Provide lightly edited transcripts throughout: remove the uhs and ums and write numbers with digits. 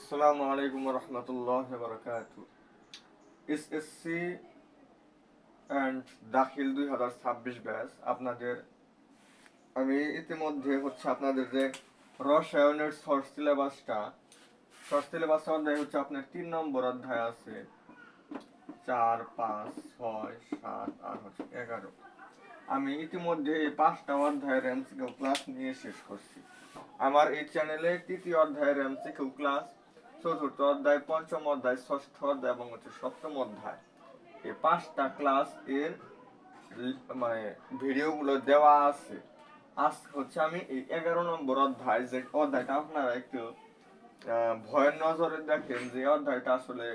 আসসালামু আলাইকুম রহমতুল্লাহ বারাকাতু। এসএসসি অ্যান্ড দাখিল 2026 ব্যাচ আপনাদের আমি ইতিমধ্যে আপনাদের যে রসায়নের শর্ট সিলেবাস অধ্যায় আপনার 3 নম্বর অধ্যায় আছে 4, 5, 6, 7 আর 11। আমি ইতিমধ্যে এই 5টা অধ্যায়ের এমসিকিউ ক্লাস নিয়ে শেষ করছি। আমার এই চ্যানেলে 3য় অধ্যায়ের এমসিকিউ ক্লাস, 4র্থ অধ্যায়, 5ম অধ্যায়, 6ষ্ঠ অধ্যায় এবং 7ম অধ্যায়, এই 5টা ক্লাস এর মানে ভিডিওগুলো দেওয়া আছে। আজ আমি এই 11 নম্বর অধ্যায়, যে অধ্যায়টা আপনারা একটু ভয়ের নজরে দেখেন, যে অধ্যায়টা আসলে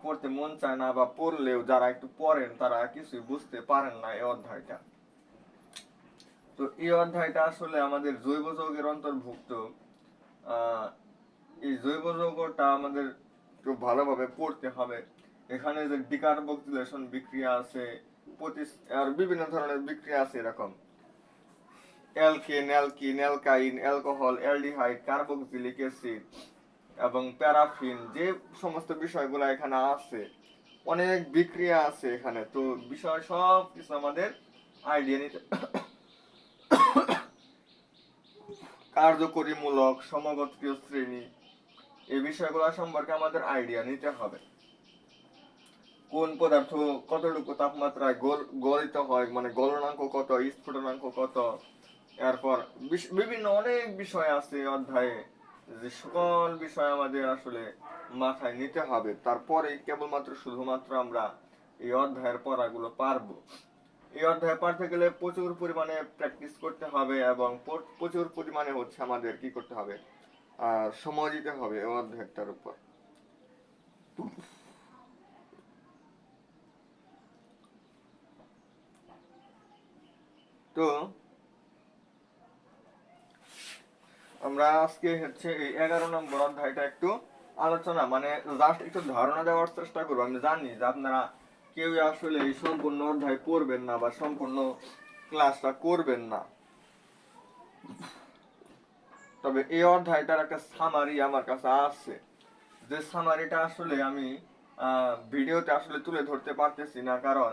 পড়তে মন চায় না, বা পড়লেও যারা একটু পড়েন তারা কিছুই বুঝতে পারেন না এই অধ্যায়টা। তো এই অধ্যায়টা আসলে আমাদের জৈব যৌগের অন্তর্ভুক্ত। এই জৈব যৌগটা আমাদের খুব ভালোভাবে পড়তে হবে। এখানে যে ডিকার্বক্সিলেশন বিক্রিয়া আছে, আর বিভিন্ন ধরনের বিক্রিয়া আছে, এরকম alkane, alkyne, অ্যালকাইন, alcohol, aldehyde, carboxylic acid এবং প্যারাফিন, যে সমস্ত বিষয়গুলো এখানে আছে, অনেক বিক্রিয়া আছে এখানে। তো বিষয় সব কিছু আমাদের আইডিয়া নিতে, কার্যকরীমূলক, সমগোত্রীয় শ্রেণী, এই বিষয়গুলো সম্পর্কে আমাদের আইডিয়া নিতে হবে। কোন পদার্থ কতটুকু তাপমাত্রায় গলিত হয়, মানে গলনাঙ্ক কত, স্ফুটনাঙ্ক কত, এরপর বিভিন্ন অনেক বিষয় আছে অধ্যায়ে, যে সকল বিষয় আমাদের আসলে মাথায় নিতে হবে। তারপরে কেবলমাত্র শুধুমাত্র আমরা এই অধ্যায়ের পড়াগুলো পারবো। এই অধ্যায় পড়তে গেলে প্রচুর পরিমাণে প্র্যাকটিস করতে হবে, এবং প্রচুর পরিমাণে আমাদের কি করতে হবে, সময় দিতে হবে এই অধ্যায়টার উপর। তো আমরা আজকে এই 11 নম্বর অধ্যায়টা একটু আলোচনা, মানে জাস্ট একটু ধারণা দেওয়ার চেষ্টা করবো। আমি জানি যে আপনারা কেউ আসলে এই সম্পূর্ণ অধ্যায় পড়বেন না, বা সম্পূর্ণ ক্লাসটা করবেন না। তবে এই অধ্যায়টার একটা সামারি আমার কাছে আছে, যে সামারিটা আসলে আমি ভিডিওতে আসলে তুলে ধরতে পারতেছি না, কারণ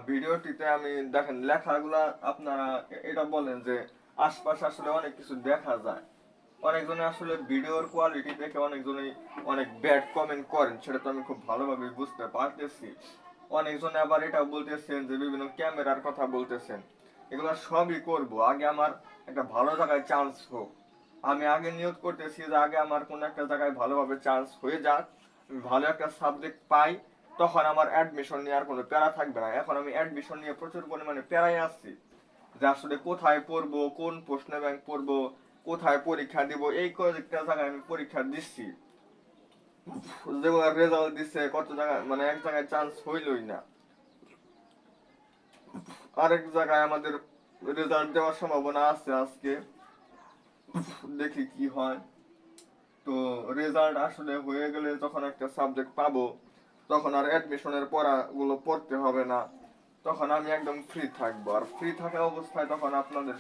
ভিডিওটিতে আমি দেখেন লেখাগুলা আপনারা এটা বলেন যে আশপাশে আসলে অনেক কিছু দেখা যায়। অনেকজনে আসলে ভিডিওর কোয়ালিটি দেখে অনেকজনেই অনেক ব্যাড কমেন্ট করেন, সেটা তো আমি খুব ভালোভাবে বুঝতে পারতেছি। অনেকজনে আবার এটাও বলতেছেন যে বিভিন্ন ক্যামেরার কথা বলতেছেন। এগুলো সবই করব, আগে আমার একটা ভালো জায়গায় চান্স হোক। আমি আগে নিয়োগ করতেছি যে আগে আমার কোন একটা জায়গায় ভালোভাবে চান্স হয়ে যাক, ভালো একটা সাবজেক্ট পাই, তখন আমার অ্যাডমিশন নিয়ে আর কোনো প্যারা থাকবে না। এখন আমি অ্যাডমিশন নিয়ে প্রচুর পরিমাণে প্যারায় আসছি, যে আসলে কোথায় পড়বো, কোন প্রশ্ন ব্যাংক পড়বো, কোথায় পরীক্ষা দিব। এই কয়েকটা জায়গায় আমি পরীক্ষা দিচ্ছি, যেগুলো রেজাল্ট দিচ্ছে কত জায়গায়, মানে এক জায়গায় চান্স হইলই না, আরেক জায়গায় আমাদের রেজাল্ট দেওয়ার সম্ভাবনা আছে। আজকে দেখি কি হয়। তো রেজাল্ট আসলে হয়ে গেলে যখন একটা সাবজেক্ট পাবো, তখন আর অ্যাডমিশনের পড়াগুলো পড়তে হবে না, তখন আমি একদম ফ্রি থাকবো। আর ফ্রি থাকা অবস্থায় তখন আপনাদের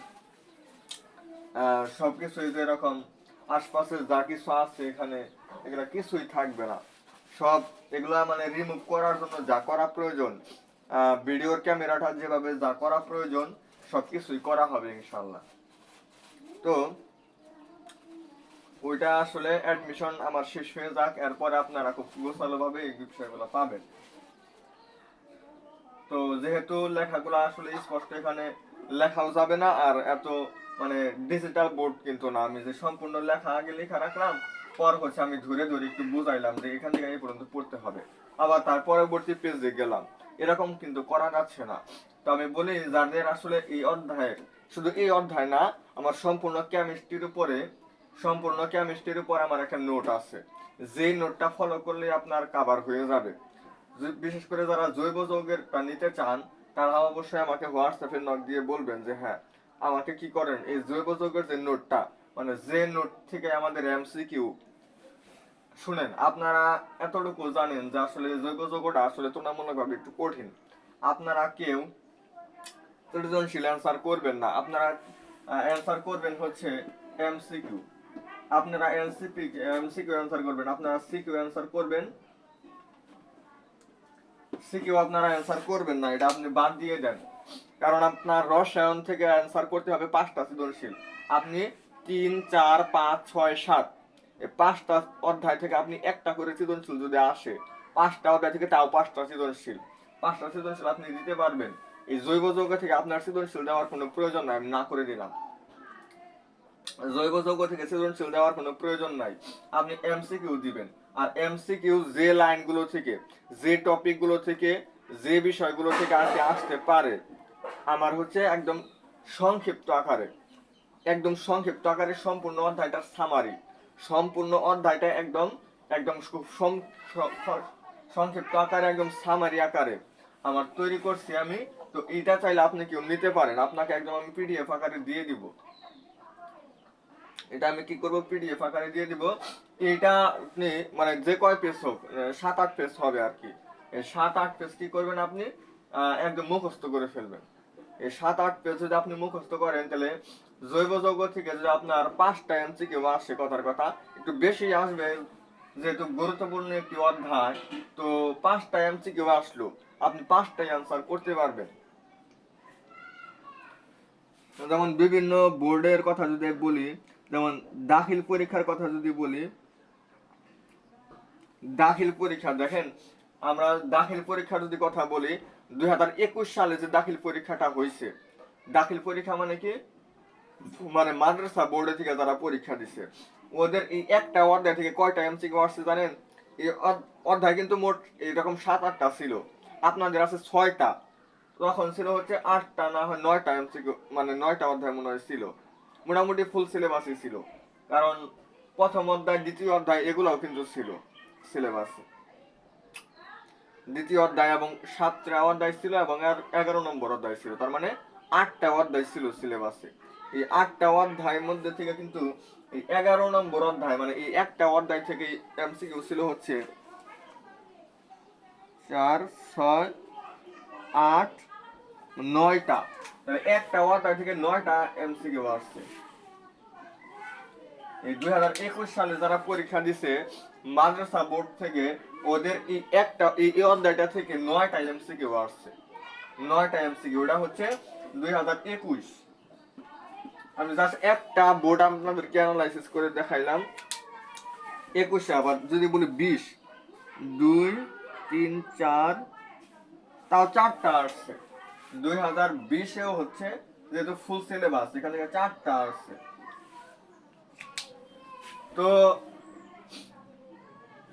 সবকিছুই যেরকম আশপাশে যা কিছু আছে এখানে, এগুলা কিছুই থাকবে না। সব এগুলা মানে রিমুভ করার জন্য যা করা প্রয়োজন, ভিডিওর ক্যামেরাটা যেভাবে যা করা প্রয়োজন, সবকিছুই করা হবে ইনশাল্লাহ। তো ওইটা আসলে অ্যাডমিশন আমার শেষ হয়ে যাক, এরপরে আপনারা খুব গোছালো ভাবে এই বিষয়গুলো পাবেন। তো যেহেতু লেখাগুলো আসলে স্পষ্ট এখানে লেখাও যাবে না, আর এত মানে ডিজিটাল বোর্ড কিন্তু না, আমি যে সম্পূর্ণ লেখা আগে লেখা রাখলাম, পর আমি ধরে ধরে একটু বুঝাইলাম যে এখান থেকে এই পর্যন্ত পড়তে হবে, আবার তার পরবর্তী পেজে গেলাম, এরকম কিন্তু করা যাচ্ছে না। তো আমি বলি যাদের আসলে এই অধ্যায়ের, শুধু এই অধ্যায় না, আমার সম্পূর্ণ কেমিস্ট্রির উপর আমার একটা নোট আছে, যেই নোটটা ফলো করলে আপনার কাভার হয়ে যাবে। বিশেষ করে যারা জৈব যৌগের নিতে চান, তারা অবশ্যই আমাকে হোয়াটসঅ্যাপে নক দিয়ে বলবেন যে হ্যাঁ, আমাকে কি করেন এই জৈব যৌগের যে নোটটা, মানে যে নোট থেকে আমাদের এমসিকিউ। শুনেন, আপনারা এতটুকু জানেন যে আসলে জৈব যৌগটা আসলে তুলনামূলকভাবে একটু কঠিন। আপনারা কেউ সৃজনশীল অ্যান্সার করবেন না, আপনারা অ্যান্সার করবেন এমসিকিউ। আপনারা এমসিকিউ অ্যান্সার করবেন, আপনারা সিকিউ অ্যান্সার করবেন, সিকিউ আপনারা অ্যান্সার করবেন না, এটা আপনি বাদ দিয়ে দেন। কারণ আপনার রসায়ন থেকে অ্যান্সার করতে হবে 5টা সৃজনশীল। আপনি 3, 4, 5, 6, 7 এই 5টা অধ্যায় থেকে আপনি একটা করে সৃজনশীল যদি আসে, 5টা অধ্যায় থেকে তাও 5টা সৃজনশীল, 5টা সৃজনশীল আপনি দিতে পারবেন। এই জৈব যৌগ থেকে আপনার সৃজনশীল দেওয়ার কোনো প্রয়োজন নাই, আমি না করে দিলাম। জৈব যৌগ থেকে সৃজনশীল দেওয়ার কোনো প্রয়োজন নাই, আপনি এমসিকিউ দিবেন। আর এমসিকিউ যে লাইনগুলো থেকে, যে টপিকগুলো থেকে, যে বিষয়গুলো থেকে আসতে পারে, আমার হচ্ছে একদম সংক্ষিপ্ত আকারে, একদম সংক্ষিপ্ত আকারে সম্পূর্ণ অধ্যায়টার সামারি, সম্পূর্ণ অধ্যায়টা একদম একদম খুব সংক্ষিপ্ত আকারে, একদম সামারি আকারে আমার তৈরি করছি আমি। তো এটা চাইলে আপনি কেউ নিতে পারেন, আপনাকে একদম আমি পিডিএফ আকারে দিয়ে দিব। এটা আমি কি করব, পিডিএফ আকারে দিয়ে দিব। এটা আপনি মানে যে কয় পেজ হোক, 7-8 পেজ হবে আর কি, এই 7-8 পেজ কি করবেন আপনি একদম মুখস্থ করে ফেলবেন। এই 7-8 পেজ যদি আপনি মুখস্থ করেন, তাহলে জৈব যৌগ থেকে যদি আপনার 5টা এমসিকিউ আসে, কথার কথা একটু বেশি আসবে, যেহেতু গুরুত্বপূর্ণ একটি অধ্যায়, তো 5টা এমসিকিউ আসলো, আপনি 5টাই অ্যান্সার করতে পারবেন। যেমন বিভিন্ন বোর্ডের কথা যদি বলি, যেমন দাখিল পরীক্ষার কথা যদি বলি, দাখিল পরীক্ষা দেখেন, আমরা দাখিল পরীক্ষার যদি কথা বলি, 2021 সালে যে দাখিল পরীক্ষাটা হয়েছে, দাখিল পরীক্ষা মানে কি, মানে মাদ্রাসা বোর্ডে থেকে যারা পরীক্ষা দিছে, ওদের এই একটা অধ্যায় থেকে কয়টা এমসিকিউ আসছে জানেন? এই অধ্যায় কিন্তু মোট এরকম 7-8টা ছিল, আপনাদের আছে 6টা, তখন ছিল হচ্ছে 8টা না হয় 9টা এমসিকিউ, মানে 9টা অধ্যায় মনে হয় ছিল, মোটামুটি ফুল সিলেবাসই ছিল। কারণ প্রথম অধ্যায়, দ্বিতীয় অধ্যায় এগুলাও কিন্তু ছিল সিলেবাসে। দ্বিতীয় অধ্যায় এবং 7টা অধ্যায় ছিল এবং 11 নম্বর অধ্যায় ছিল, তার মানে 8টা অধ্যায় ছিল সিলেবাসে। এই 8টা অধ্যায়ের মধ্যে থেকে কিন্তু এই 11 নম্বর অধ্যায়, মানে এই একটা অধ্যায় থেকে এমসিকিউ ছিল হচ্ছে 4, 6, 8, 9টা, একটা অধ্যায় থেকে 9টা এমসিকিউ আসছে। এই 2021 সালে যারা পরীক্ষা দিছে মাদ্রাসা বোর্ড থেকে, ওদের এই একটা এই অধ্যায়টা থেকে 9টা এমসিকিউ আসছে, 9টা এমসিকিউ। এটা হচ্ছে 2021। আমি জাস্ট একটা বোর্ড আপনাদেরকে অ্যানালাইসিস করে দেখাইলাম। 21-এ আবার যদি বলি 20, 2, 3, 4, তাও 4টা আসছে। 2020-এও হচ্ছে, যেহেতু ফুল সিলেবাস, এখান থেকে 4টা আসছে। তো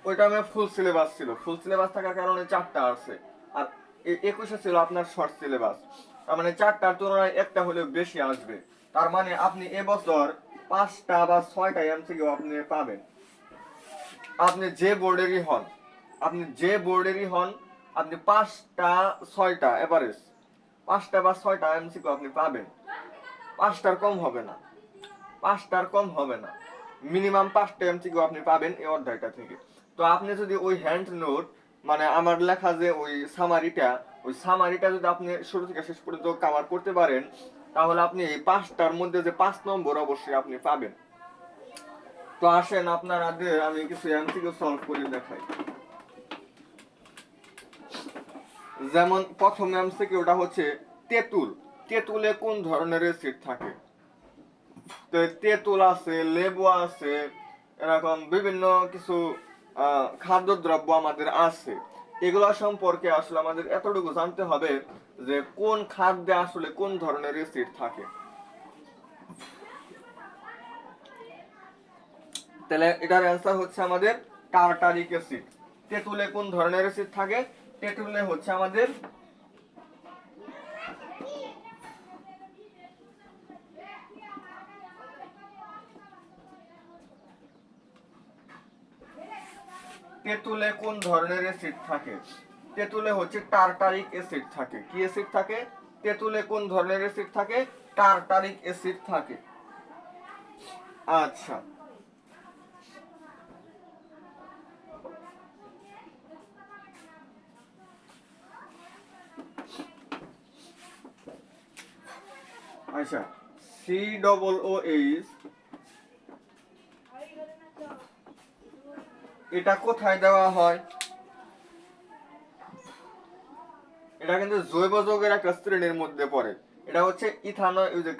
ওইটা আমার ফুল সিলেবাস ছিল, ফুল সিলেবাস থাকার কারণে 4টা আসছে। আর 21-এ ছিল আপনার শর্ট সিলেবাস, তার মানে 4টার তুলনায় একটা হলেও বেশি আসবে। তার মানে আপনি এবছর 5টা বা 6টা এমসিকিউ আপনি পাবেন, আপনি যে বোর্ডেরই হন, আপনি যে বোর্ডেরই হন, আপনি 5টা 6টা এভারেজ 5টা বা 6টা এমসিকিউ আপনি পাবেন। 5টার কম হবে না, 5টার কম হবে না, মিনিমাম 5টা এমসিকিউ আপনি পাবেন এই অধ্যায়টা থেকে। তো আপনি যদি ওই হ্যান্ড নোট, মানে আমার লেখা যে ওই সামারিটা যদি আপনি শুরু থেকে শেষ পর্যন্ত কভার করতে পারেন, তাহলে আপনি এই 5টার মধ্যে যে 5 নম্বর অবশ্যই আপনি পাবেন। তো আসেন আপনার আগে আমি কিছু এমসিকিউ সলভ করে দেখাই। যেমন প্রথম এমসিকিউটা হচ্ছে তেঁতুল, তেঁতুলে কোন ধরনের অ্যাসিড থাকে? তো তেঁতুল আছে, লেবু আছে, এরকম বিভিন্ন কিছু খাদ্যদ্রব্য আমাদের আছে, এগুলো সম্পর্কে আসলে আমাদের এতটুকু জানতে হবে যে কোন খাদ্যে আসলে কোন ধরনের অ্যাসিড থাকে। তাহলে এটার অ্যান্সার হচ্ছে আমাদের টার্টারিক অ্যাসিড। তেঁতুলে কোন ধরনের অ্যাসিড থাকে? তেঁতুলে হচ্ছে আমাদের তেঁতুলে কোন ধরনের অ্যাসিড থাকে? তেঁতুলে হচ্ছে টার্টারিক অ্যাসিড থাকে। কি অ্যাসিড থাকে? তেঁতুলে কোন ধরনের অ্যাসিড থাকে? টার্টারিক অ্যাসিড থাকে। আচ্ছা, আচ্ছা, COOH এটা কোথায় দেওয়া হয়? এটা কিন্তু জৈব যৌগের একটা শ্রেণীর মধ্যে পড়ে। এটা হচ্ছে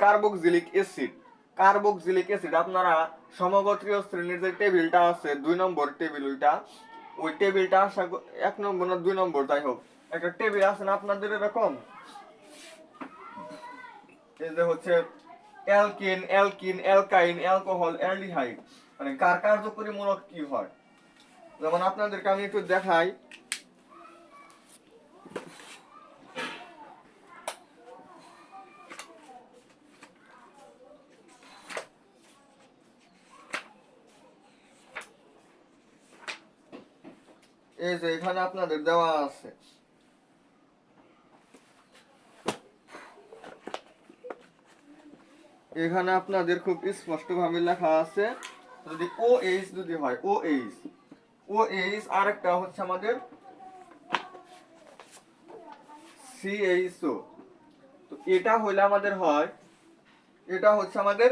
কার্বক্সিলিক অ্যাসিড। কার্বক্সিলিক অ্যাসিড আপনারা সমগোত্রীয় শ্রেণীর যে টেবিলটা আছে 2 নম্বর টেবিল, ওই টেবিলটা 1 নম্বর না 2 নম্বর যাই হোক, একটা টেবিল আছে না আপনাদের এরকম, এই যে হচ্ছে অ্যালকিন, অ্যালকিন, অ্যালকাইন, অ্যালকোহল, অ্যালডিহাইড, মানে কার কার্যকরীমূলক কি হয়। যেমন আপনাদেরকে আমি একটু দেখাই। এই যে এখানে আপনাদের দেওয়া আছে, এখানে আপনাদের খুব স্পষ্ট ভাবে লেখা আছে, যদি OH যদি হয়, OH আরেকটা হচ্ছে আমাদের CHO। তো এটা হইলে আমাদের হয়, এটা হচ্ছে আমাদের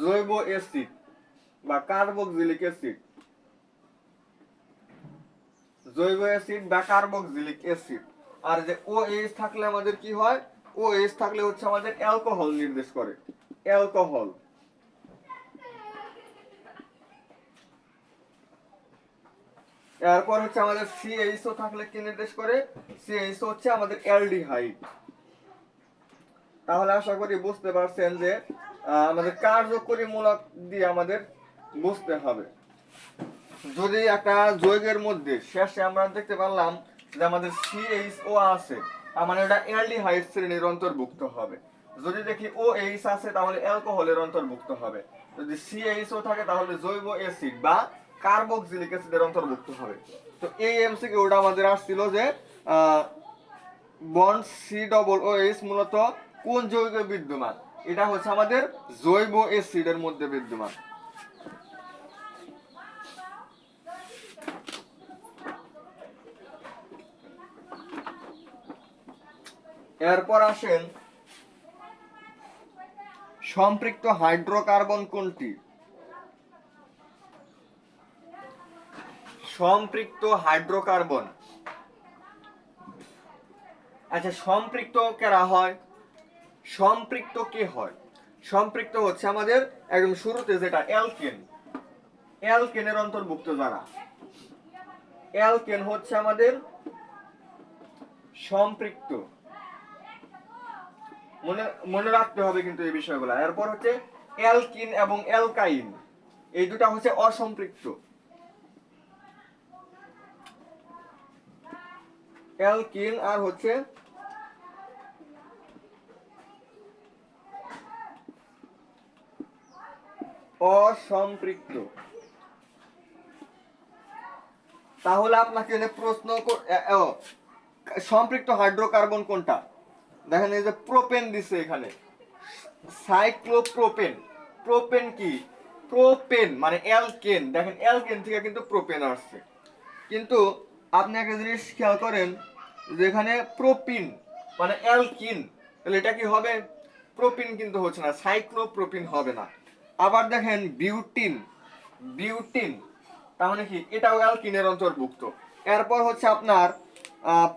জৈব অ্যাসিড বা কার্বক্সিলিক অ্যাসিড, জৈব অ্যাসিড বা কার্বক্সিলিক অ্যাসিড। আর যে OH থাকলে আমাদের কি হয়? OH থাকলে হচ্ছে আমাদের অ্যালকোহল নির্দেশ করে, অ্যালকোহল। এরপর হচ্ছে আমাদের CHO থাকলে কি নির্দেশ করে? CHO হচ্ছে আমাদের অ্যালডিহাইড। তাহলে আশা করি বুঝতে পারছেন যে আমাদের কার্যকরীমূলক দিয়ে আমাদের বুঝতে হবে। যদি একটা যৌগের মধ্যে শেষে আমরা দেখতে পারলাম যে আমাদের CHO আছে, তার মানে এটা অ্যালডিহাইড শ্রেণীর অন্তর্ভুক্ত হবে। যদি দেখি OH আছে তাহলে অ্যালকোহলের অন্তর্ভুক্ত হবে। যদি CHO থাকে তাহলে জৈব অ্যাসিড বা কার্বক্সিলিক অ্যাসিডের অন্তর্ভুক্ত হবে। তো এই এমসিকিউটা আমাদের আসছিল যে বন্ড COOH মূলত কোন যৌগে বিদ্যমান? এটা হচ্ছে আমাদের জৈব অ্যাসিডের মধ্যে বিদ্যমান। এরপর আসেন সম্পৃক্ত হাইড্রোকার্বন কোনটি? সম্পৃক্ত হাইড্রোকার্বন, আচ্ছা সম্পৃক্ত কারা হয়? সম্পৃক্ত কে হয়? সম্পৃক্ত হচ্ছে আমাদের একদম শুরুতে যেটা অ্যালকেন, অ্যালকেনের অন্তর্ভুক্ত যারা, অ্যালকেন হচ্ছে আমাদের সম্পৃক্ত। মনে মনে রাখতে হবে কিন্তু এই বিষয়গুলো। এরপর হচ্ছে অ্যালকিন এবং অ্যালকাইন, এই দুটা হচ্ছে অসম্পৃক্ত। অ্যালকিন আর হচ্ছে অসম্পৃক্ত। তাহলে আপনাকে প্রশ্ন সম্পৃক্ত হাইড্রোকার্বন কোনটা? দেখেন এই যে প্রোপেন দিছে এখানে, সাইক্লোপ্রোপেন। প্রোপেন কি? প্রোপেন মানে অ্যালকেন। দেখেন অ্যালকেন থেকে কিন্তু প্রোপেন আসছে, কিন্তু আপনি একটা জিনিস খেয়াল করেন, যেখানে প্রোপিন মানে অ্যালকিন, তাহলে এটা কি হবে? প্রোপিন কিন্তু হচ্ছে না, সাইক্লোপ্রোপিন হবে না। আবার দেখেন বিউটিন, বিউটিন তার মানে কি? এটাও অ্যালকিনের অন্তর্ভুক্ত। এরপর হচ্ছে আপনার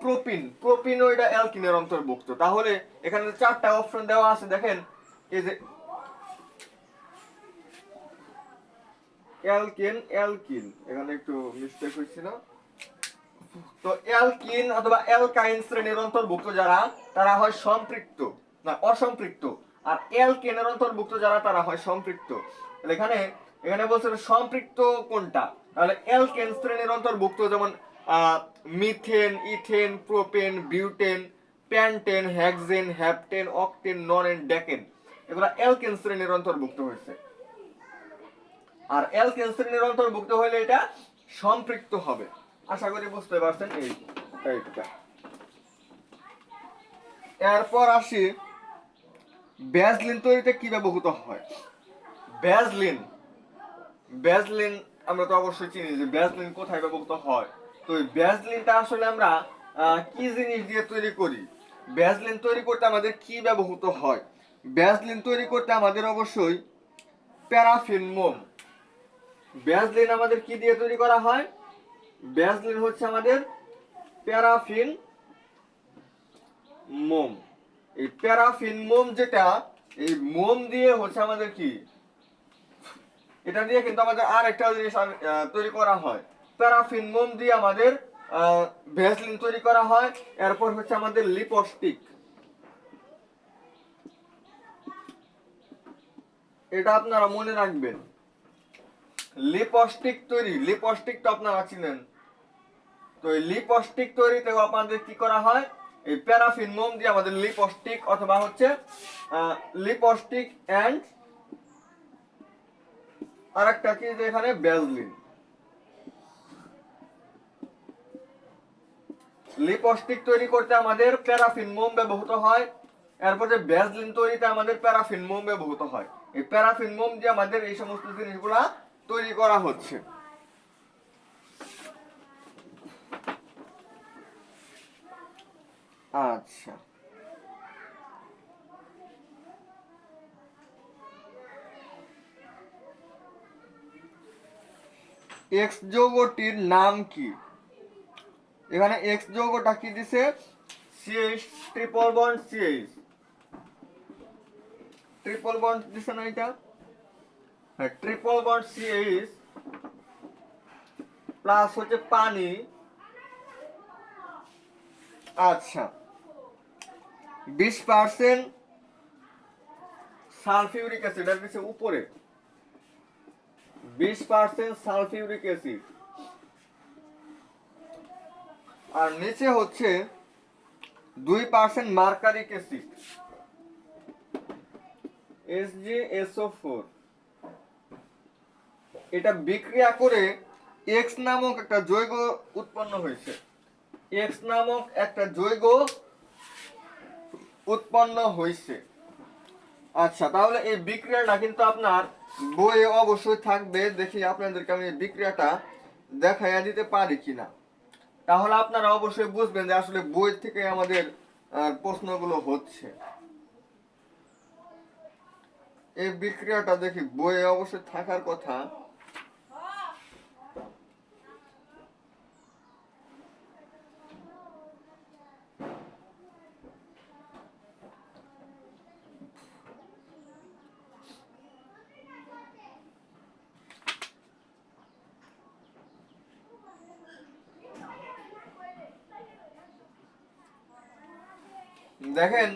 প্রোপিন, প্রোপিনও এটা অ্যালকিনের অন্তর্ভুক্ত। তাহলে এখানে 4টা অপশন দেওয়া আছে, দেখেন এই যে অ্যালকেন, অ্যালকিন, এখানে একটু মিস্টেক হয়েছিল। তো অ্যালকিন অথবা অ্যালকাইন শ্রেণীর অন্তর্ভুক্ত যারা, তারা হয় সম্পৃক্ত না অসম্পৃক্ত, আর অ্যালকেনের অন্তর্ভুক্ত যারা তারা হয় সম্পৃক্ত। তাহলে এখানে এখানে বলছে সম্পৃক্ত কোনটা, তাহলে অ্যালকেন শ্রেণীর অন্তর্ভুক্ত যেমন methane, ethane, propane, butane, pentane, hexane, heptane, octane, নরেন, ডেকেন, এগুলো অ্যালকেন শ্রেণীর অন্তর্ভুক্ত হয়েছে। আর অ্যালকেন শ্রেণীর অন্তর্ভুক্ত হলে এটা সম্পৃক্ত হবে। আশা করি বুঝতে পারছেন এইটা। এরপর আসি ব্যাজলিন তৈরিতে কি ব্যবহৃত হয়? ব্যাজলিন, ব্যাজলিন আমরা তো অবশ্যই চিনি যে ব্যাজলিন কোথায় ব্যবহৃত হয়। তো এই ব্যাজলিনটা আসলে আমরা কি জিনিস দিয়ে তৈরি করি? ব্যাজলিন তৈরি করতে আমাদের কি ব্যবহৃত হয়? ব্যাজলিন তৈরি করতে আমাদের অবশ্যই প্যারাফিন মোম। ব্যাজলিন আমাদের কি দিয়ে তৈরি করা হয়? ভ্যাসলিন হচ্ছে আমাদের প্যারাফিন মোম। এই প্যারাফিন মোম যেটা, এই মোম দিয়ে হচ্ছে আমাদের কি, এটা দিয়ে কিন্তু আমাদের আর একটা জিনিস তৈরি করা হয়। প্যারাফিন মোম দিয়ে আমাদের ভ্যাসলিন তৈরি করা হয়। এরপর হচ্ছে আমাদের লিপস্টিক। এটা আপনারা মনে রাখবেন, লিপস্টিক তৈরি, লিপস্টিক তো আপনারা চিনেন। তো এই লিপস্টিক তৈরিতেও আপনাদের কি করা হয়, এই প্যারাফিন মোম দিয়ে আমাদের লিপস্টিক অথবা হচ্ছে লিপস্টিক এন্ড আরেকটা কি যে এখানে ভ্যাসলিন। লিপস্টিক তৈরি করতে আমাদের প্যারাফিন মোম ব্যবহৃত হয়। এরপরে ভ্যাসলিন তৈরিতে আমাদের প্যারাফিন মোম ব্যবহৃত হয়। এই প্যারাফিন মোম দিয়ে আমাদের এই সমস্ত জিনিসগুলা তৈরি করা হচ্ছে। আচ্ছা, এক্স যৌগটির নাম কি? এখানে এক্স যৌগটা কি দিছে, CH triple bond CH, triple bond দিছে না এটা? হ্যাঁ, ট্রিপল বন্ড সিএইচ প্লাস হচ্ছে পানি। আচ্ছা, 20% সালফিউরিক অ্যাসিড আর দিছে উপরে, 20% সালফিউরিক অ্যাসিড, আর নিচে হচ্ছে 2% মার্কারিক অ্যাসিড HgSO4। এটা বিক্রিয়া করে এক্স নামক একটা যৌগ উৎপন্ন হয়েছে, এক্স নামক একটা যৌগ উৎপন্ন হয়েছে। আচ্ছা, তাহলে এই বিক্রিয়াটা কিন্তু আপনার বইয়ে অবশ্যই থাকবে। দেখি আপনাদেরকে আমি এই বিক্রিয়াটা দেখাইয়া দিতে পারি কিনা, তাহলে আপনারা অবশ্যই বুঝবেন যে আসলে বই থেকে আমাদের প্রশ্নগুলো হচ্ছে। এই বিক্রিয়াটা দেখি বইয়ে অবশ্যই থাকার কথা। দেখেন,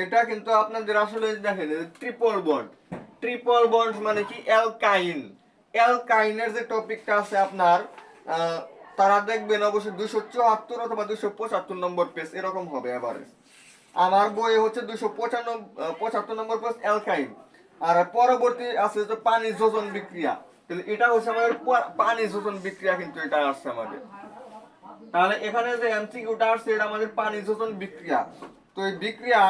এটা কিন্তু আপনাদের আসলে দেখেন ট্রিপল বন্ড, ট্রিপল বন্ড মানে কি, অ্যালকাইন, অ্যালকাইনের যে টপিকটা আছে আপনার তারা দেখবেন অবশ্যই 274 অথবা 275 নম্বর পেজ এরকম হবে এভারেজ। আমার বই হচ্ছে 275 নম্বর পেজ অ্যালকাইন। আর পরবর্তী আছে যে পানি যোজন বিক্রিয়া, তাহলে এটা হচ্ছে আমাদের পানি যোজন বিক্রিয়া, কিন্তু এটা আসছে আমাদের। তাহলে এখানে যে এমসিকিউটা আসছে এটা আমাদের পানি যোজন বিক্রিয়া। তো এই বিক্রিয়া,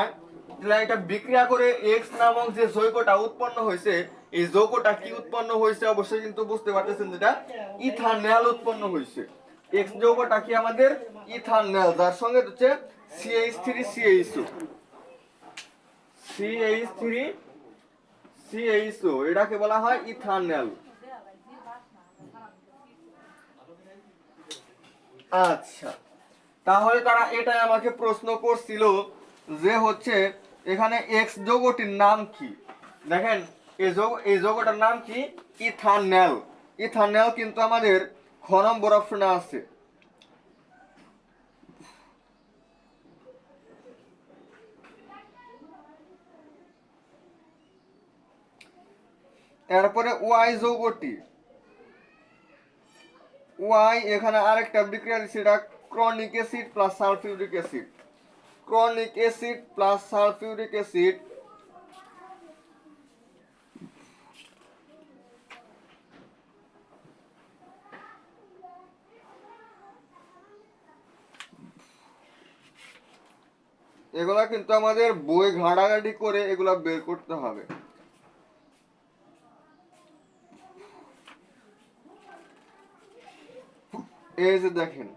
এটা বিক্রিয়া করে এক্স নামক যে যৌগটা উৎপন্ন হয়েছে, এই যৌগটা কি উৎপন্ন হয়েছে অবশ্যই কিন্তু বুঝতে পারতেছেন, যেটা ইথানল উৎপন্ন হয়েছে। এক্স যৌগটা কি আমাদের ইথানল, যার সঙ্গে হচ্ছে CH3CHO, CH3CHO, এটাকে বলা হয় ইথানল। আচ্ছা, তাহলে তারা এটাই আমাকে প্রশ্ন করছিল যে হচ্ছে এখানে এক্স যৌগটির নাম কি। দেখেন, এই যৌগটার নাম কি, ইথানল। ইথানল কিন্তু আমাদের খ নম্বর অপশনে আছে। এরপরে ওয়াই যৌগটি, ওয়াই এখানে আরেকটা বিক্রিয়া দিচ্ছে, এটা chronic acid plus sulphuric acid, chronic acid plus sulphuric acid. এগুলা কিন্তু আমাদের বই ঘাটাঘাটি করে এগুলা বের করতে হবে। এই যে দেখেন,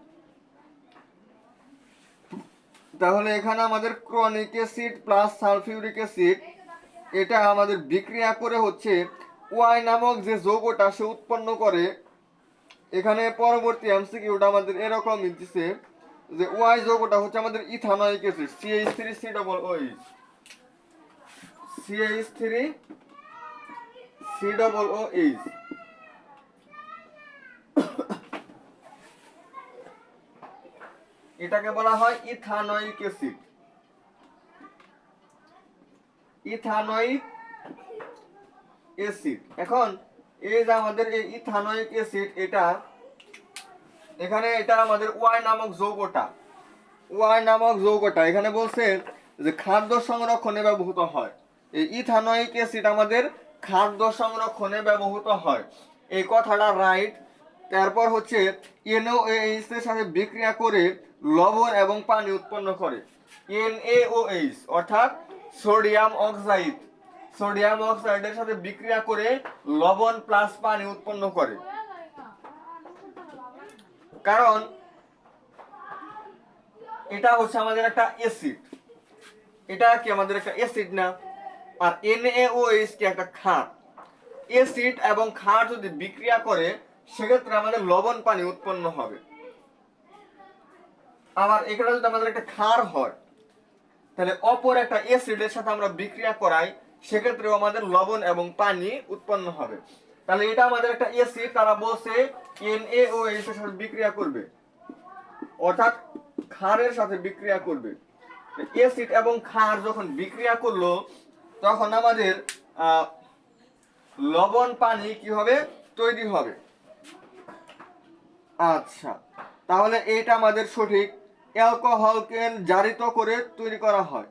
তাহলে এখানে আমাদের chronic acid plus sulphuric acid, এটা আমাদের বিক্রিয়া করে হচ্ছে ওয়াই নামক যে যৌগটা সে উৎপন্ন করে, এখানে পরবর্তী এমসিকিউটা আমাদের এরকম দিচ্ছে যে ওয়াই যৌগটা হচ্ছে আমাদের ethanoic acid CH3 double OH CH3 COOH। এটাকে বলা হয় ইথানয়িক অ্যাসিড। Ethanoic acid. এখন এই যে আমাদের এই ইথানয়িক অ্যাসিড, এটা এখানে এটা আমাদের ওয়াই নামক যৌগটা এখানে বলছে যে খাদ্য সংরক্ষণে ব্যবহৃত হয়। এই ইথানয়িক অ্যাসিড আমাদের খাদ্য সংরক্ষণে ব্যবহৃত হয়, এই কথাটা রাইট। তারপর হচ্ছে NaOH এর সাথে বিক্রিয়া করে লবণ এবং পানি উৎপন্ন করে। NaOH অর্থাৎ সোডিয়াম অক্সাইডের সাথে বিক্রিয়া করে লবণ প্লাস পানি উৎপন্ন করে। কারণ এটা হচ্ছে আমাদের একটা অ্যাসিড, এটা কি আমাদের একটা অ্যাসিড না? আর NaOH কি একটা ক্ষার। অ্যাসিড এবং ক্ষার যদি বিক্রিয়া করে সেক্ষেত্রে আমাদের লবণ পানি উৎপন্ন হবে। আবার এখানে যদি আমাদের একটা ক্ষার হয় তাহলে অপর একটা অ্যাসিডের সাথে আমরা বিক্রিয়া করাই, সেক্ষেত্রেও আমাদের লবণ এবং পানি উৎপন্ন হবে। তাহলে এটা আমাদের একটা অ্যাসিড, তারা বলছে NaOH এর সাথে বিক্রিয়া করবে, অর্থাৎ ক্ষারের সাথে বিক্রিয়া করবে। অ্যাসিড এবং ক্ষার যখন বিক্রিয়া করলো তখন আমাদের লবণ পানি কি হবে? তৈরি হবে। আচ্ছা, তাহলে এটা আমাদের সঠিক। অ্যালকোহলকে জারিত করে তৈরি করা হয়।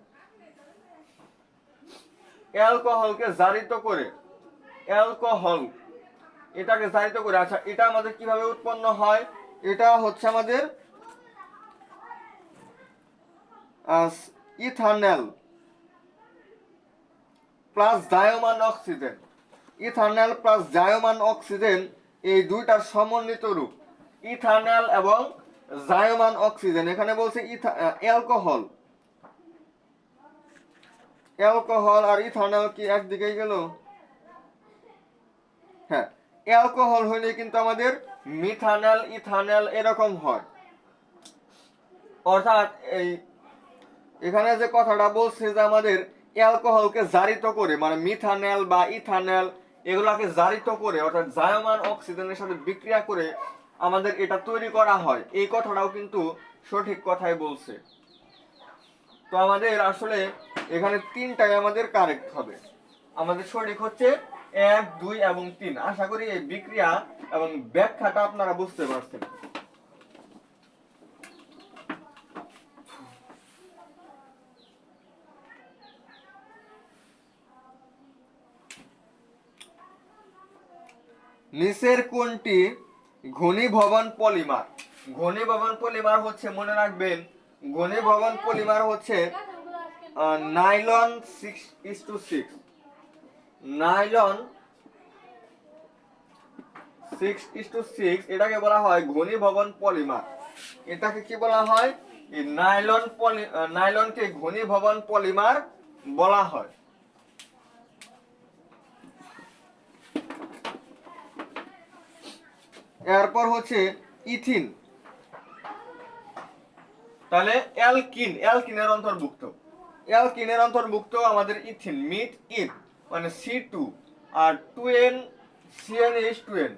অ্যালকোহলকে জারিত করে, অ্যালকোহল এটাকে জারিত করে। আচ্ছা, এটা আমাদের কিভাবে উৎপন্ন হয়? এটা হচ্ছে আমাদের ইথানল প্লাস জায়মান অক্সিজেন। ইথানল প্লাস জায়মান অক্সিজেন এই দুইটার সমন্বিত রূপ ইথানল এবং জায়মান অক্সিজেন। এখানে বলছে অ্যালকোহল আর ইথানল কি একদিকেই গেল? হ্যাঁ, অ্যালকোহল হইলে কিন্তু আমাদের মিথানল ইথানল এরকম হয়। অর্থাৎ এই এখানে যে কথাটা বলছে যে আমাদের অ্যালকোহলকে জারিত করে, মানে মিথানল বা ইথানল এগুলাকে জারিত করে, অর্থাৎ জায়মান অক্সিজেনের সাথে বিক্রিয়া করে আমাদের এটা তৈরি করা হয়, এই কথাটাও কিন্তু সঠিক কথাই বলছে। তো আমাদের আসলে এখানে তিনটাই আমাদের কারেক্ট হবে। আমাদের সঠিক হচ্ছে 1, 2 এবং 3। আশা করি এই বিক্রিয়া এবং ব্যাখ্যাটা আপনারা বুঝতে পারছেন। নিচের কোনটি ঘনীভবন পলিমার? ঘনীভবন পলিমার হচ্ছে, মনে রাখবেন, ঘনীভবন পলিমার হচ্ছে নাইলন 6:6। নাইলন 6:6 এটাকে বলা হয় ঘনীভবন পলিমার। এটাকে কি বলা হয়? এই নাইলনকে ঘনীভবন পলিমার বলা হয়। এরপর হচ্ছে ইথিন। তাহলে অ্যালকিনের অন্তর্ভুক্ত আমাদের ইথিন, মিথ ইথ মানে C2 আর 2N CnH2n,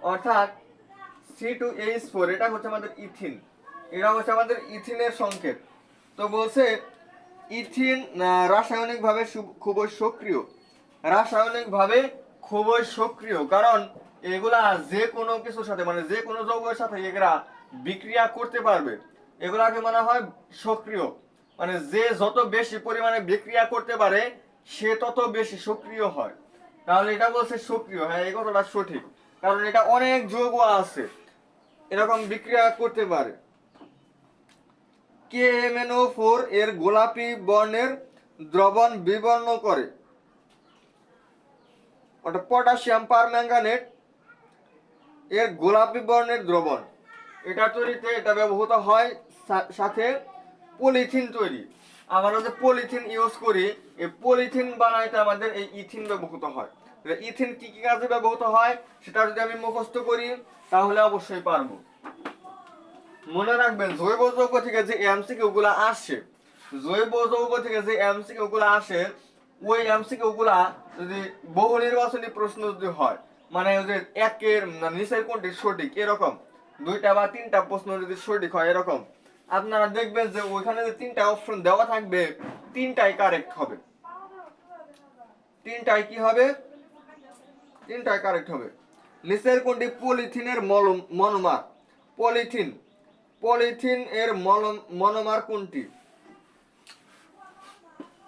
অর্থাৎ C2H4, এটা হচ্ছে আমাদের ইথিন। এটা হচ্ছে আমাদের ইথিনের সংকেত। তো বলছে ইথিন রাসায়নিকভাবে খুবই সক্রিয়, কারণ এগুলা যে কোনো কিছুর সাথে, মানে যে কোনো যৌগের সাথে এগুলা বিক্রিয়া করতে পারবে। এগুলাকে মনে হয় সক্রিয়, মানে যে যত বেশি পরিমাণে বিক্রিয়া করতে পারে সে তত বেশি সক্রিয় হয়। তাহলে এটা বলছে সক্রিয়। হ্যাঁ, এই কথাটা সঠিক, কারণ এটা অনেক যৌগ আছে এরকম বিক্রিয়া করতে পারে। KMnO4 এর গোলাপি বর্ণের দ্রবণ বিবর্ণ করে। ওটা পটাশিয়াম পারম্যাঙ্গানেট এর গোলাপি বর্ণের দ্রবণ, এটা তৈরিতে এটা ব্যবহৃত হয়। সাথে পলিথিন তৈরি, আমরা যে পলিথিন ইউজ করি, এই পলিথিন বানাইতে আমাদের এই ইথিন ব্যবহৃত হয়। ইথিন কি কি কাজে ব্যবহৃত হয় সেটা যদি আমি মুখস্থ করি তাহলে অবশ্যই পারবো। মনে রাখবেন জৈব যৌগ থেকে যে এমসিকিউ গুলা আসে, জৈব যৌগ থেকে যে এমসিকিউ গুলা আসে, ওই এমসিকিউ গুলা যদি বহু নির্বাচনী প্রশ্ন যদি হয়, মানে যে একের নিচের কোনটি সঠিক এরকম 2টা বা 3টা প্রশ্ন যদি সঠিক হয় এরকম, আপনারা দেখবেন যে ওইখানে যে 3টা অপশন দেওয়া থাকবে 3টাই কারেক্ট হবে। 3টাই কি হবে? 3টাই কারেক্ট হবে। নিচের কোনটি পলিথিনের মনোমার? পলিথিন এর মনোমার কোনটি?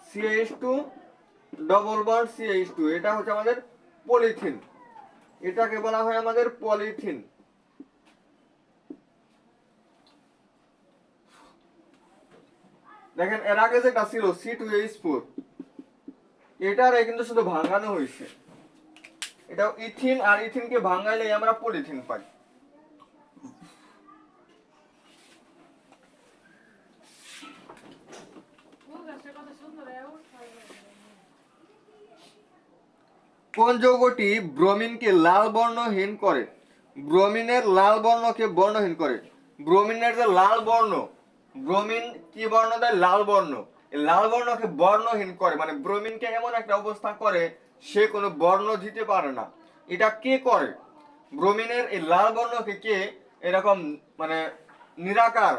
CH2 ডবল বন্ড CH2, এটা হচ্ছে আমাদের পলিথিন, এটাকে বলা হয় আমাদের পলিথিন। দেখেন এর আগে যেটা ছিল C2H4, এটারে কিন্তু শুধু ভাঙানো হয়েছে, এটা ইথিন, আর ইথিনকে ভাঙাইলেই আমরা পলিথিন পাই। কোন যৌগটি ব্রোমিনকে লাল বর্ণহীন করে? ব্রোমিনের লাল বর্ণকে বর্ণহীন করে। ব্রোমিনের যে লাল বর্ণ, ব্রোমিন কি বর্ণ দেয়? লাল বর্ণ। এই লাল বর্ণকে বর্ণহীন করে, মানে ব্রোমিনকে এমন একটা অবস্থা করে সে কোনো বর্ণ দিতে পারে না। এটা কে করে? ব্রোমিনের এই লাল বর্ণকে কে এরকম মানে নিরাকার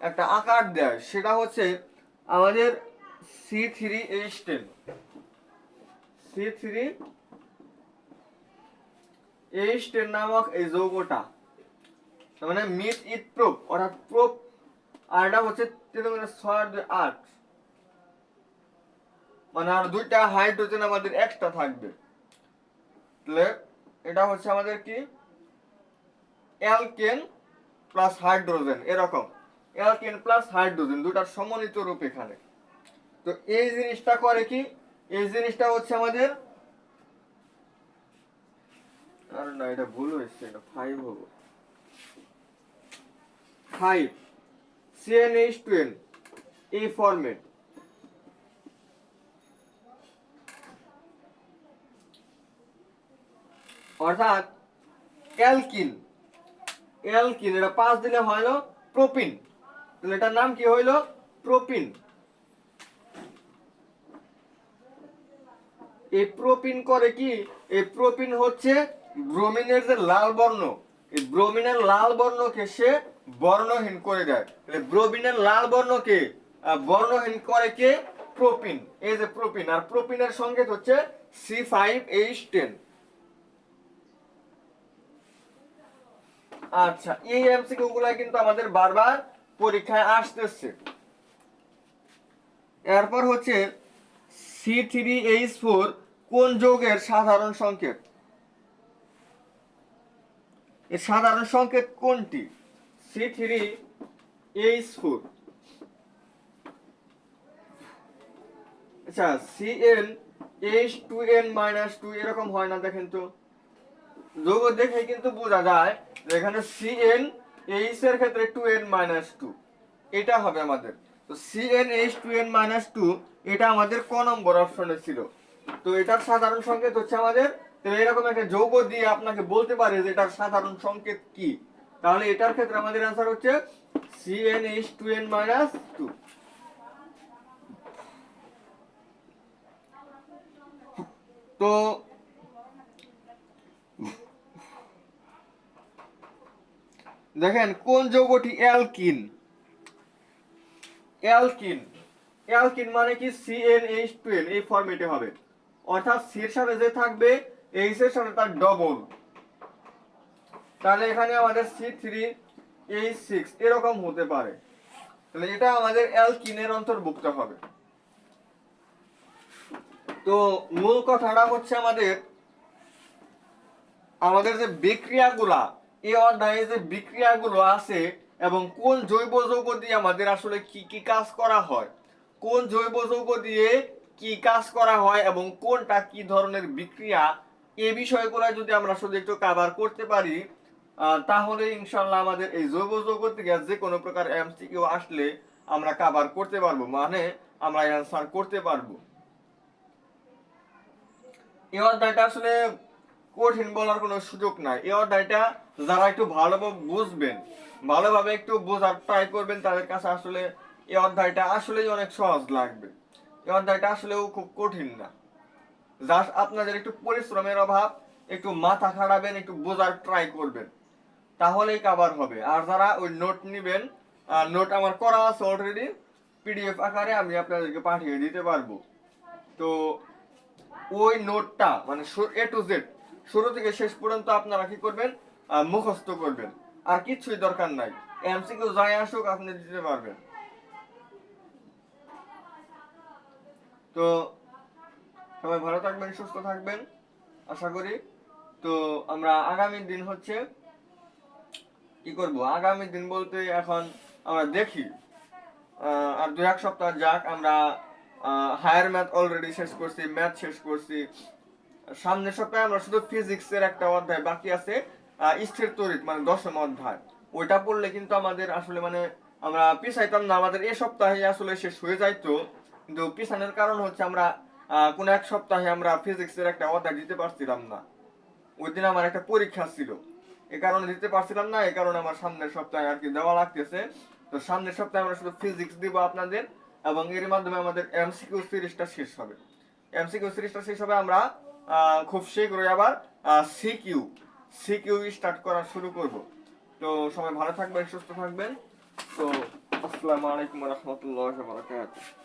একটা আকার দেয়, সেটা হচ্ছে আমাদের C3H10। C3H10 নামক এই যৌগটা, মানে মিথ ইথ প্রোপ, অর্থাৎ প্রোপ, আর এটা হচ্ছে 6 8, মানে আর 2টা হাইড্রোজেন আমাদের এক্সট্রা থাকবে। তাহলে এটা হচ্ছে আমাদের কি অ্যালকেন প্লাস হাইড্রোজেন, এরকম অ্যালকেন প্লাস হাইড্রোজেন দুটার সমন্বিত রূপ এখানে। তো এই জিনিসটা করে কি? এই জিনিসটা হচ্ছে আমাদের, আর না এটা ভুল হয়েছে, এটা 5 হবে, 5 CnH2n এই ফরম্যাট। অর্থাৎ অ্যালকিন, এটা 5 দিলে হলো প্রোপিন, তাহলে এটার নাম কি হইলো? প্রোপিন। এই প্রোপিন করে কি? এই প্রোপিন হচ্ছে ব্রোমিনের যে লাল বর্ণ, এই ব্রোমিনের লাল বর্ণকে সে বর্ণহীন করে দেয়। তাহলে ব্রোমিনের লাল বর্ণকে বর্ণহীন করে কে? প্রোপিন। এই যে প্রোপিন, আর প্রোপিনের সংকেত হচ্ছে C5H10। আচ্ছা, এই এমসিকিউ গুলা কিন্তু আমাদের বারবার পরীক্ষায় আসতেছে। এরপর হচ্ছে C3H4 কোন যৌগের সাধারণ সংকেত? এর সাধারণ সংকেত কোনটি? C3H4। আচ্ছা, CnH2n-2 এরকম হয় না, দেখেন তো যৌগ দেখে কিন্তু বোঝা যায় যে এখানে CnH এর ক্ষেত্রে 2n-2, এটা হবে আমাদের। তো CnH2n-2 এটা আমাদের ক নম্বর অপশনে ছিল। তো এটার সাধারণ সংকেত হচ্ছে আমাদের, তো এরকম একটা যৌগ দিয়ে আপনাকে বলতে পারে যে এটার সাধারণ সংকেত কি, তাহলে এটার ক্ষেত্রে আমাদের অ্যান্সার হচ্ছে CnH2n-2। তো দেখেন কোন যৌগটি অ্যালকিন? অ্যালকিন মানে কি? CnH2n এই ফরম্যাটে হবে, অর্থাৎ C এর সাথে যে থাকবে H এর সাথে তার ডবল, তাহলে এখানে আমাদের C3H6 এরকম হতে পারে, তাহলে এটা আমাদের অ্যালকিনের অন্তর্ভুক্ত হবে। তো মূল কথাটা হচ্ছে আমাদের যে বিক্রিয়াগুলা, এই অধ্যায়ে যে বিক্রিয়াগুলো আছে এবং কোন জৈব যৌগ দিয়ে আমাদের আসলে কি কি কাজ করা হয়, কোন জৈব যৌগ দিয়ে কি কাজ করা হয় এবং কোনটা কি ধরনের বিক্রিয়া, এই বিষয়গুলো যদি আমরা শুধু একটু কভার করতে পারি তাহলে ইনশাআল্লাহ আমাদের এই জৈব যৌগ থেকে যে কোনো প্রকার এমসিকিউ আসলে আমরা কভার করতে পারবো, মানে আমরা অ্যানসার করতে পারবো। এই অধ্যায়টা আসলে কঠিন বলার কোনো সুযোগ নাই। এই অধ্যায়টা যারা একটু ভালোভাবে বুঝবেন, ভালোভাবে একটু বোঝার ট্রাই করবেন, তাদের কাছে আসলে এই অধ্যায়টা আসলেই অনেক সহজ লাগবে। এই অধ্যায়টা আসলেও খুব কঠিন না। জাস্ট আপনাদের একটু পরিশ্রমের অভাব, একটু মাথা খাটাবেন, একটু বোঝার ট্রাই করবেন, তাহলেই কাভার হবে। আর যারা ওই নোট নিবেন, নোট আমার করা আছে অলরেডি, পিডিএফ আকারে আমি আপনাদেরকে পাঠিয়ে দিতে পারবো। তো ওই নোটটা মানে এ টু জেড শুরু থেকে শেষ পর্যন্ত আপনারা কি করবেন, মুখস্থ করবেন। আর কিছুই দরকার নাই, এমসিকিউ যাই আসুক আপনি দিতে পারবেন। তো সবাই ভালো থাকবেন, সুস্থ থাকবেন আশা করি। তো আমরা আগামী দিন হচ্ছে কি করব, আগামী দিন বলতে এখন আমরা দেখি আর 2-1 সপ্তাহ যাক। আমরা হায়ার ম্যাথ অলরেডি শেষ করছি, ম্যাথ শেষ করছি। সামনের সপ্তাহে আমরা শুধু ফিজিক্সের একটা অধ্যায় বাকি আছে, স্থির তড়িৎ মানে 10ম অধ্যায়। ওইটা পড়লে কিন্তু আমাদের আসলে মানে আমরা পিছাইতাম না, আমাদের এই সপ্তাহে আসলে শেষ হয়ে যাইতো। কিন্তু পিছানোর কারণ হচ্ছে আমরা কোন এক সপ্তাহে আমরা ফিজিক্সের একটা অধ্যায় দিতে পারছিলাম না। ওই দিন আমার একটা পরীক্ষা ছিল, এ কারণে দিতে পারছিলাম না। এই কারণে আমার সামনের সপ্তাহে আর কি দেওয়া লাগতেছে। তো সামনের সপ্তাহে আমরা শুধু ফিজিক্স দিব আপনাদের, এবং এর মাধ্যমে আমাদের এমসিকিউ সিরিজটা শেষ হবে। এমসিকিউ সিরিজটা শেষ হবে, আমরা খুব শীঘ্রই আবার সিকিউ সিকিউ স্টার্ট করা শুরু করব। তো সবাই ভালো থাকবেন, সুস্থ থাকবেন। তো আসসালামু আলাইকুম ওয়া রাহমাতুল্লাহি ওয়া বারাকাতুহু।